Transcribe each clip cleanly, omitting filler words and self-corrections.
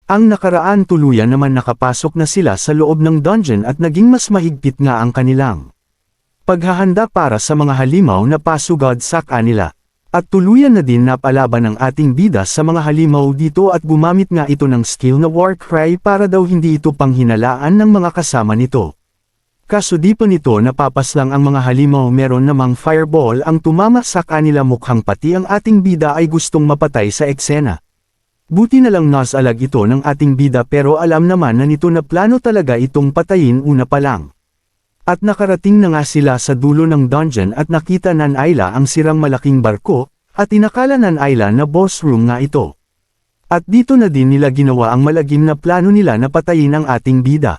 Ang nakaraan tuluyan naman nakapasok na sila sa loob ng dungeon at naging mas mahigpit nga ang kanilang paghahanda para sa mga halimaw na pasugod sa kanila. At tuluyan na din napalaban ng ating bida sa mga halimaw dito at gumamit nga ito ng skill na war cry para daw hindi ito panghinalaan ng mga kasama nito. Kaso di pa nito napapaslang ang mga halimaw, meron namang fireball ang tumama sa kanila, mukhang pati ang ating bida ay gustong mapatay sa eksena. Buti na lang nasalag ito ng ating bida pero alam naman na nito na plano talaga itong patayin una pa lang. At nakarating na nga sila sa dulo ng dungeon at nakita ng Ayla ang sirang malaking barko, at inakala ng Ayla na boss room nga ito. At dito na din nila ginawa ang malagim na plano nila na patayin ang ating bida.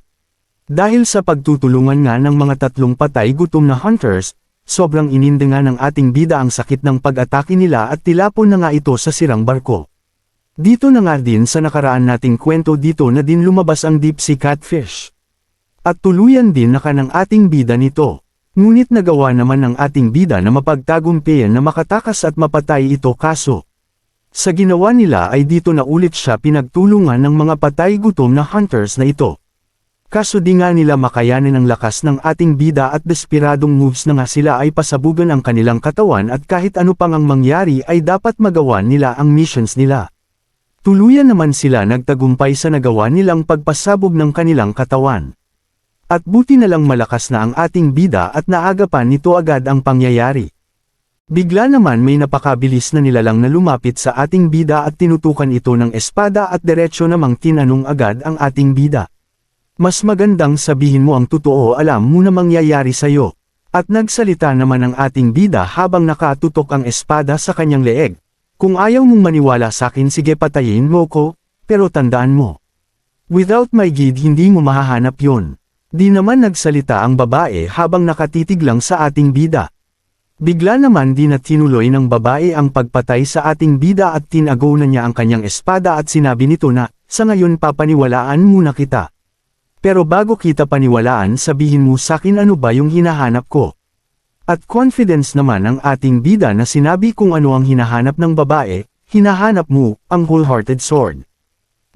Dahil sa pagtutulungan nga ng mga tatlong patay gutom na hunters, sobrang inindi nga ng ating bida ang sakit ng pag-atake nila at tilapon na nga ito sa sirang barko. Dito na nga din sa nakaraan nating kwento, dito na din lumabas ang deep sea catfish. At tuluyan din naka ng ating bida nito. Ngunit nagawa naman ng ating bida na mapagtagumpayan na makatakas at mapatay ito, kaso sa ginawa nila ay dito na ulit siya pinagtulungan ng mga patay gutom na hunters na ito. Kaso di nga nila makayanin ang lakas ng ating bida at desperadong moves na nga sila ay pasabugan ang kanilang katawan at kahit ano pang ang mangyari ay dapat magawa nila ang missions nila. Tuluyan naman sila nagtagumpay sa nagawa nilang pagpasabog ng kanilang katawan. At buti na lang malakas na ang ating bida at naagapan nito agad ang pangyayari. Bigla naman may napakabilis na nilalang na lumapit sa ating bida at tinutukan ito ng espada at diretsyo namang tinanong agad ang ating bida. Mas magandang sabihin mo ang totoo, alam mo na mangyayari sa'yo. At nagsalita naman ang ating bida habang nakatutok ang espada sa kanyang leeg. Kung ayaw mong maniwala sa akin, sige patayin mo ko, pero tandaan mo. Without my guide hindi mo mahahanap yon. Di naman nagsalita ang babae habang nakatitig lang sa ating bida. Bigla naman di na tinuloy ng babae ang pagpatay sa ating bida at tinago na niya ang kanyang espada at sinabi nito na, sa ngayon papaniwalaan muna kita. Pero bago kita paniwalaan, sabihin mo sakin ano ba yung hinahanap ko. At confidence naman ang ating bida na sinabi kung ano ang hinahanap ng babae, hinahanap mo, ang wholehearted sword.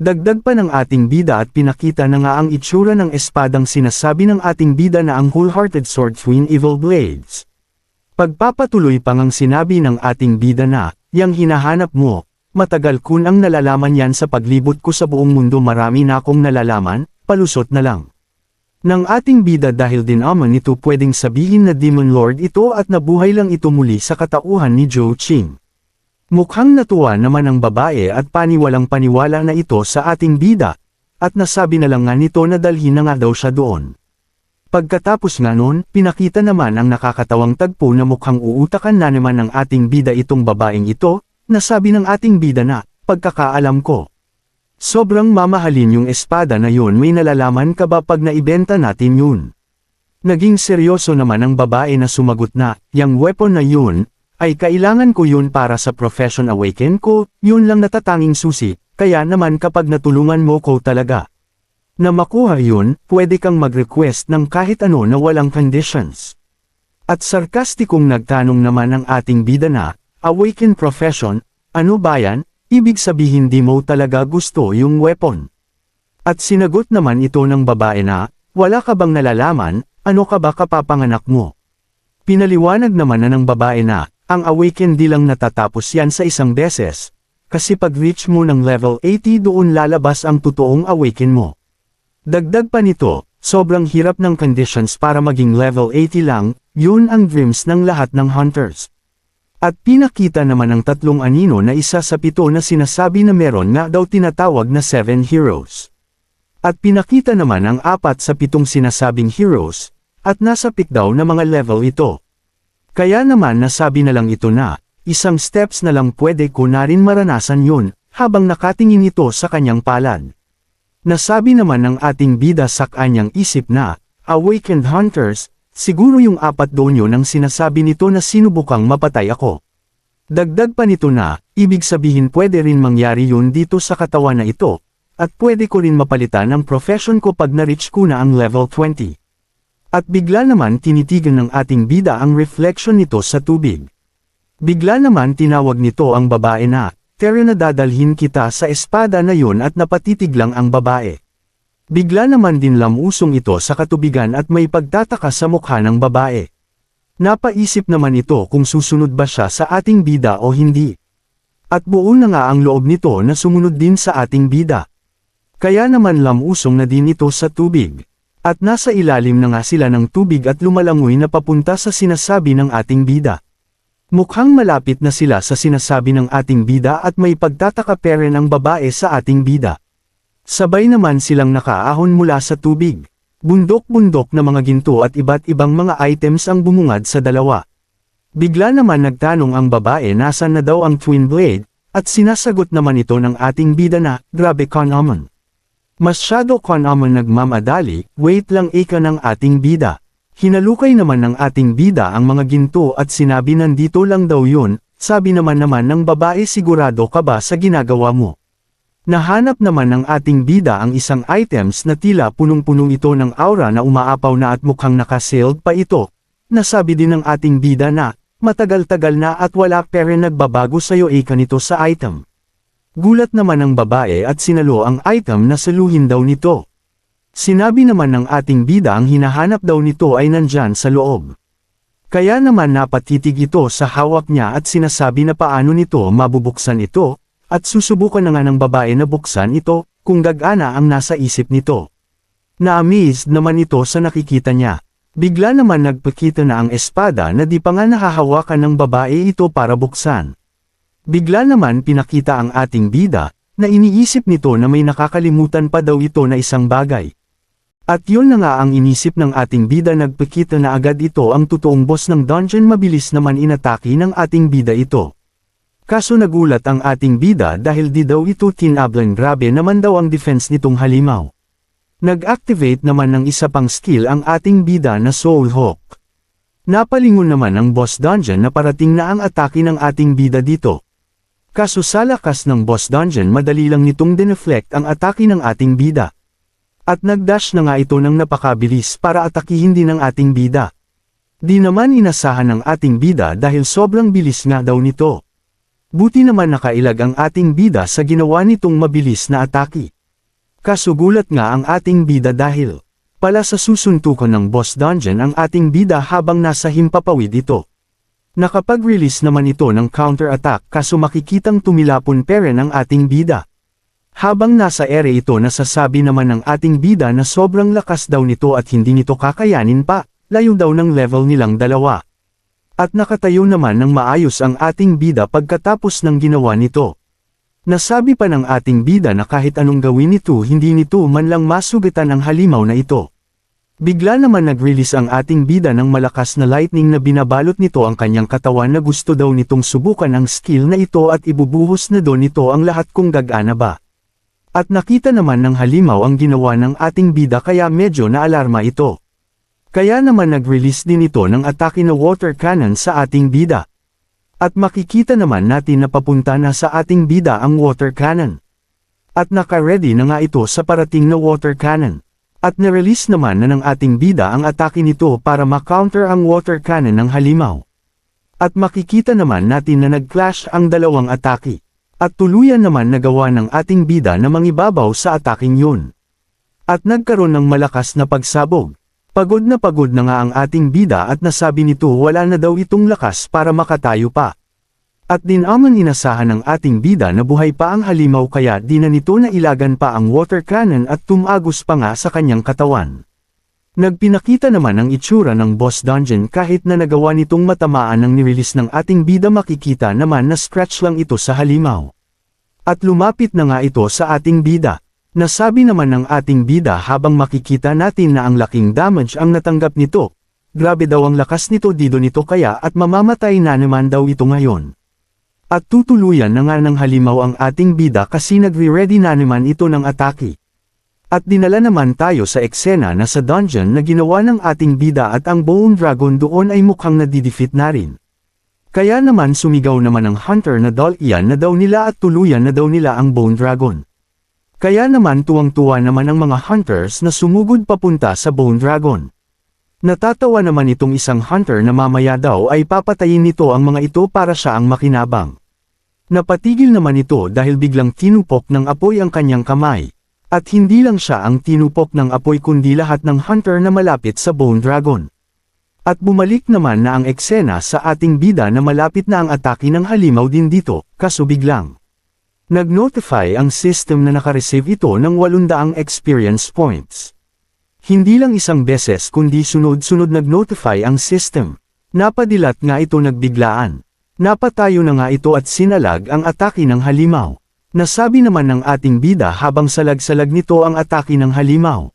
Dagdag pa ng ating bida at pinakita na nga ang itsura ng espadang sinasabi ng ating bida na ang wholehearted sword twin evil blades. Pagpapatuloy pa ngang sinabi ng ating bida na, yang hinahanap mo, matagal ko nang nalalaman yan sa paglibot ko sa buong mundo, marami na akong nalalaman, palusot na lang. Ng ating bida dahil din naman ito pwedeng sabihin na Demon Lord ito at nabuhay lang ito muli sa katauhan ni Zhou Qing. Mukhang natuwa naman ang babae at paniwalang paniwala na ito sa ating bida, at nasabi na lang nga nito na dalhin na nga daw siya doon. Pagkatapos nga nun, pinakita naman ang nakakatawang tagpo na mukhang uutakan na naman ng ating bida itong babaeng ito, nasabi ng ating bida na, pagkakaalam ko. Sobrang mamahalin yung espada na yun, may nalalaman ka ba pag naibenta natin yun? Naging seryoso naman ang babae na sumagot na, yang weapon na yun, ay kailangan ko yun para sa profession awaken ko, yun lang natatanging susi, kaya naman kapag natulungan mo ko talaga na makuha yun, pwede kang mag-request ng kahit ano na walang conditions. At sarkastikong nagtanong naman ang ating bida na, awaken profession, ano ba yan? Ibig sabihin di mo talaga gusto yung weapon. At sinagot naman ito ng babae na, wala ka bang nalalaman, ano ka ba kapapanganak mo? Pinaliwanag naman na ng babae na, ang awaken di lang natatapos yan sa isang beses, kasi pag reach mo ng level 80 doon lalabas ang totoong awaken mo. Dagdag pa nito, sobrang hirap ng conditions para maging level 80 lang, yun ang dreams ng lahat ng hunters. At pinakita naman ng tatlong anino na isa sa 7 na sinasabi na meron nga daw tinatawag na 7 heroes. At pinakita naman ang 4 sa 7 sinasabing heroes, at nasa peak daw na mga level ito. Kaya naman nasabi na lang ito na, isang steps na lang pwede ko na rin maranasan yun, habang nakatingin ito sa kanyang palad. Nasabi naman ng ating bida sa kanyang isip na, awakened hunters, siguro yung 4 doon yun ang sinasabi nito na sinubukang mapatay ako. Dagdag pa nito na, ibig sabihin pwede rin mangyari yun dito sa katawan na ito, at pwede ko rin mapalitan ang profession ko pag na-reach ko na ang level 20. At bigla naman tinitigan ng ating bida ang reflection nito sa tubig. Bigla naman tinawag nito ang babae na, Tere na dadalhin kita sa espada na yun at napatitig lang ang babae. Bigla naman din lamusong ito sa katubigan at may pagtataka sa mukha ng babae. Napaisip naman ito kung susunod ba siya sa ating bida o hindi. At buo na nga ang loob nito na sumunod din sa ating bida. Kaya naman lamusong na din ito sa tubig. At nasa ilalim na nga sila ng tubig at lumalangoy na papunta sa sinasabi ng ating bida. Mukhang malapit na sila sa sinasabi ng ating bida at may pagtataka pa rin ang babae sa ating bida. Sabay naman silang nakaahon mula sa tubig. Bundok-bundok na mga ginto at iba't ibang mga items ang bumungad sa dalawa. Bigla naman nagtanong ang babae nasan na daw ang twin blade, at sinasagot naman ito ng ating bida na, grabe Konamon. Masyado Konamon nagmamadali, wait lang ika ng ating bida. Hinalukay naman ng ating bida ang mga ginto at sinabi nandito lang daw yun, sabi naman ng babae sigurado ka ba sa ginagawa mo? Nahanap naman ng ating bida ang isang items na tila punong-punong ito ng aura na umaapaw na at mukhang nakasealed pa ito. Nasabi din ng ating bida na, matagal-tagal na at wala pa rin nagbabago sa'yo ika nito sa item. Gulat naman ng babae at sinalo ang item na saluhin daw nito. Sinabi naman ng ating bida ang hinahanap daw nito ay nandyan sa loob. Kaya naman napatitig ito sa hawak niya at sinasabi na paano nito mabubuksan ito, at susubukan na nga ng babae na buksan ito, kung gagana ang nasa isip nito. Na-amazed naman ito sa nakikita niya. Bigla naman nagpakita na ang espada na di pa nga nahahawakan ng babae ito para buksan. Bigla naman pinakita ang ating bida, na iniisip nito na may nakakalimutan pa daw ito na isang bagay. At yun na nga ang inisip ng ating bida nagpakita na agad ito ang totoong boss ng dungeon mabilis naman inatake ng ating bida ito. Kaso nagulat ang ating bida dahil di daw ito tinablan grabe naman daw ang defense nitong halimaw. Nag-activate naman ng isa pang skill ang ating bida na Soul Hawk. Napalingon naman ang boss dungeon na parating na ang atake ng ating bida dito. Kaso sa lakas ng boss dungeon madali lang nitong dineflect ang atake ng ating bida. At nagdash na nga ito ng napakabilis para atakihin din ng ating bida. Di naman inasahan ng ating bida dahil sobrang bilis nga daw nito. Buti naman nakailag ang ating bida sa ginawa nitong mabilis na atake. Kaso gulat nga ang ating bida dahil pala sa susuntukan ng boss dungeon ang ating bida habang nasa himpapawid ito. Nakapag-release naman ito ng counter-attack kaso makikitang tumilapon pa rin ang ating bida. Habang nasa ere ito nasasabi naman ng ating bida na sobrang lakas daw nito at hindi nito kakayanin pa, layo daw ng level nilang dalawa. At nakatayo naman ng maayos ang ating bida pagkatapos ng ginawa nito. Nasabi pa ng ating bida na kahit anong gawin nito hindi nito man lang masugatan ang halimaw na ito. Bigla naman nag-release ang ating bida ng malakas na lightning na binabalot nito ang kanyang katawan na gusto daw nitong subukan ang skill na ito at ibubuhos na doon nito ang lahat kung gagana ba. At nakita naman ng halimaw ang ginawa ng ating bida kaya medyo naalarma ito. Kaya naman nag-release din ito ng atake na water cannon sa ating bida. At makikita naman natin na papunta na sa ating bida ang water cannon. At naka-ready na nga ito sa parating na water cannon. At na-release naman na ng ating bida ang atake nito para ma-counter ang water cannon ng halimaw. At makikita naman natin na nag-clash ang dalawang atake. At tuluyan naman nagawa ng ating bida na mangibabaw sa ataking yun. At nagkaroon ng malakas na pagsabog. Pagod na nga ang ating bida at nasabi nito wala na daw itong lakas para makatayo pa. At din naman inasahan ng ating bida na buhay pa ang halimaw kaya di na nito nailagan pa ang water cannon at tumagos pa nga sa kanyang katawan. Nagpinakita naman ang itsura ng boss dungeon kahit na nagawa nitong matamaan ng nirelease ng ating bida makikita naman na scratch lang ito sa halimaw. At lumapit na nga ito sa ating bida. Nasabi naman ng ating bida habang makikita natin na ang laking damage ang natanggap nito. Grabe daw ang lakas nito dito nito kaya at mamamatay na naman daw ito ngayon. At tutuluyan na nga ng halimaw ang ating bida kasi nagre-ready na naman ito ng atake. At dinala naman tayo sa eksena na sa dungeon na ginawa ng ating bida at ang Bone Dragon doon ay mukhang nadidefeat na rin. Kaya naman sumigaw naman ang hunter na iyan na daw nila at tuluyan na daw nila ang Bone Dragon. Kaya naman tuwang-tuwa naman ang mga hunters na sumugod papunta sa Bone Dragon. Natatawa naman itong isang hunter na mamaya daw ay papatayin nito ang mga ito para siya ang makinabang. Napatigil naman ito dahil biglang tinupok ng apoy ang kanyang kamay. At hindi lang siya ang tinupok ng apoy kundi lahat ng hunter na malapit sa Bone Dragon. At bumalik naman na ang eksena sa ating bida na malapit na ang atake ng halimaw din dito, kaso biglang nag-notify ang system na nakareceive ito ng 800 experience points. Hindi lang isang beses kundi sunod-sunod nag-notify ang system. Napadilat nga ito nagbiglaan. Napatayo na nga ito at sinalag ang atake ng halimaw. Nasabi naman ng ating bida habang salag-salag nito ang atake ng halimaw.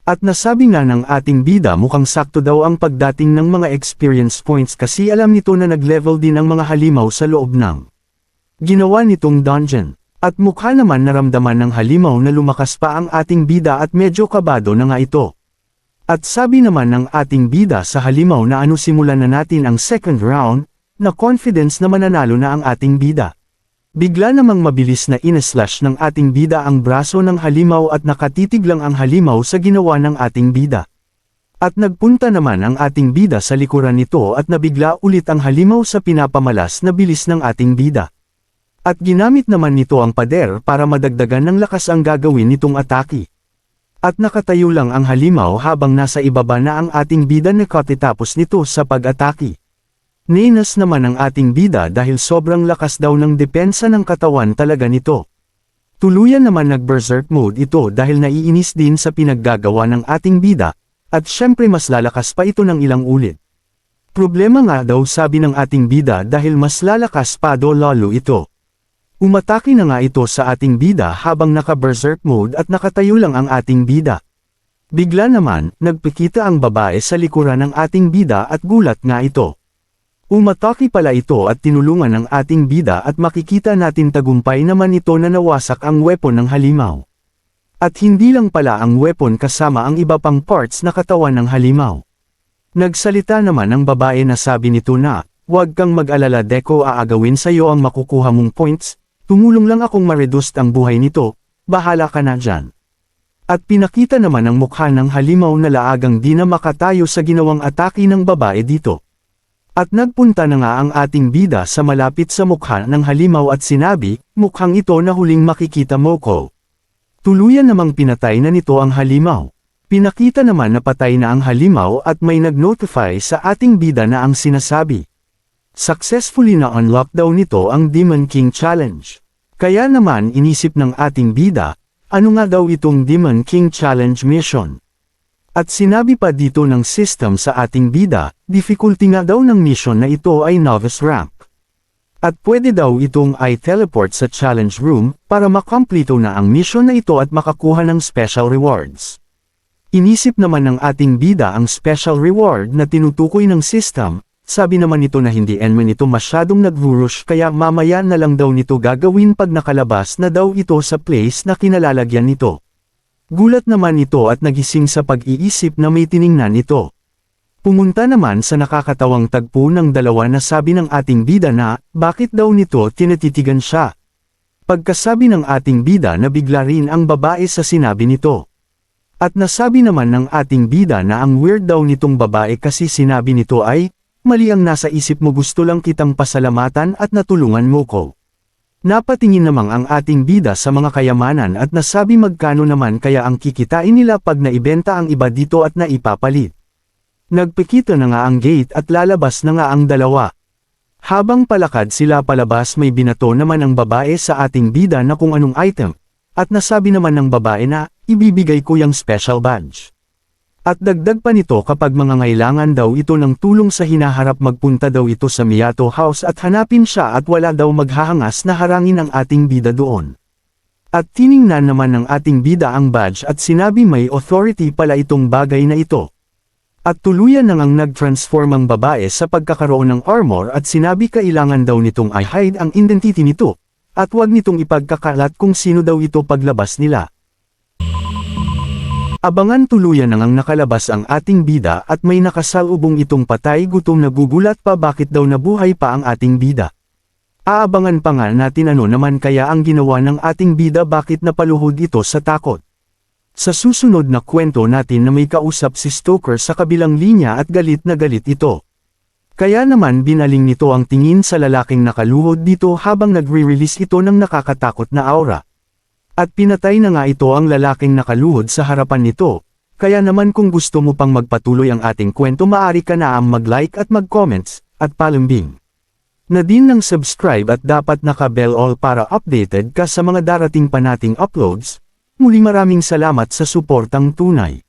At nasabi nga ng ating bida mukhang sakto daw ang pagdating ng mga experience points kasi alam nito na nag-level din ang mga halimaw sa loob ng ginawa nitong dungeon. At mukha naman naramdaman ng halimaw na lumakas pa ang ating bida at medyo kabado na nga ito. At sabi naman ng ating bida sa halimaw na simulan na natin ang second round, na confidence na mananalo na ang ating bida. Bigla namang mabilis na inaslash ng ating bida ang braso ng halimaw at nakatitig lang ang halimaw sa ginawa ng ating bida. At nagpunta naman ang ating bida sa likuran nito at nabigla ulit ang halimaw sa pinapamalas na bilis ng ating bida. At ginamit naman nito ang pader para madagdagan ng lakas ang gagawin nitong atake. At nakatayo lang ang halimaw habang nasa ibaba na ang ating bida nakatapos nito sa pag-atake. Ninas naman ang ating bida dahil sobrang lakas daw ng depensa ng katawan talaga nito. Tuluyan naman nag-berserk mode ito dahil naiinis din sa pinaggagawa ng ating bida, at syempre mas lalakas pa ito ng ilang ulit. Problema nga daw sabi ng ating bida dahil mas lalakas pa daw lalo ito. Umatake na nga ito sa ating bida habang naka-berserk mode at nakatayo lang ang ating bida. Bigla naman, nagpikita ang babae sa likuran ng ating bida at gulat nga ito. Umatake pala ito at tinulungan ng ating bida at makikita natin tagumpay naman ito na nawasak ang weapon ng halimaw. At hindi lang pala ang weapon kasama ang iba pang parts na katawan ng halimaw. Nagsalita naman ang babae na sabi nito na, "Huwag kang mag-alala Deko, aagawin sa iyo ang makukuha mong points, tumulong lang akong ma-reduce ang buhay nito, bahala ka na dyan." At pinakita naman ang mukha ng halimaw na laagang di na makatayo sa ginawang atake ng babae dito. At nagpunta na nga ang ating bida sa malapit sa mukha ng halimaw at sinabi, "Mukhang ito na huling makikita mo ko." Tuluyan namang pinatay na nito ang halimaw. Pinakita naman na patay na ang halimaw at may nag-notify sa ating bida na ang sinasabi. Successfully na-unlock daw nito ang Demon King Challenge. Kaya naman inisip ng ating bida, ano nga daw itong Demon King Challenge mission? At sinabi pa dito ng system sa ating bida, difficulty nga daw ng mission na ito ay novice rank. At pwede daw itong i-teleport sa challenge room para makomplito na ang mission na ito at makakuha ng special rewards. Inisip naman ng ating bida ang special reward na tinutukoy ng system, sabi naman nito na hindi naman ito masyadong nag-rush kaya mamaya na lang daw nito gagawin pag nakalabas na daw ito sa place na kinalalagyan nito. Gulat naman ito at nagising sa pag-iisip na may tiningnan ito. Pumunta naman sa nakakatawang tagpo ng dalawa na sabi ng ating bida na, bakit daw nito tinatitigan siya? Pagkasabi ng ating bida na bigla rin ang babae sa sinabi nito. At nasabi naman ng ating bida na ang weird daw nitong babae kasi sinabi nito ay, mali ang nasa isip mo, gusto lang kitang pasalamatan at natulungan mo ko. Napatingin namang ang ating bida sa mga kayamanan at nasabi magkano naman kaya ang kikitain nila pag naibenta ang iba dito at naipapalit. Nagpikita na nga ang gate at lalabas na nga ang dalawa. Habang palakad sila palabas may binato naman ang babae sa ating bida na kung anong item, at nasabi naman ng babae na, ibibigay ko yung special badge. At dagdag pa nito kapag mangangailangan daw ito ng tulong sa hinaharap magpunta daw ito sa Miyato House at hanapin siya at wala daw maghahangas na harangin ang ating bida doon. At tiningnan naman ng ating bida ang badge at sinabi may authority pala itong bagay na ito. At tuluyan na ngang nag-transform ang babae sa pagkakaroon ng armor at sinabi kailangan daw nitong i-hide ang identity nito, at wag nitong ipagkakalat kung sino daw ito paglabas nila. Abangan tuluyan na ngang nakalabas ang ating bida at may nakasalubong itong patay gutom, nagugulat pa bakit daw nabuhay pa ang ating bida. Aabangan pa nga natin ano naman kaya ang ginawa ng ating bida, bakit napaluhod ito sa takot. Sa susunod na kwento natin na may kausap si Stoker sa kabilang linya at galit na galit ito. Kaya naman binaling nito ang tingin sa lalaking nakaluhod dito habang nagre-release ito ng nakakatakot na aura. At pinatay na nga ito ang lalaking nakaluhod sa harapan nito. Kaya naman kung gusto mo pang magpatuloy ang ating kwento maaari ka na mag-like at mag-comments, at palambing na din ng subscribe at dapat naka-bell all para updated ka sa mga darating pa nating uploads. Muli maraming salamat sa suportang tunay.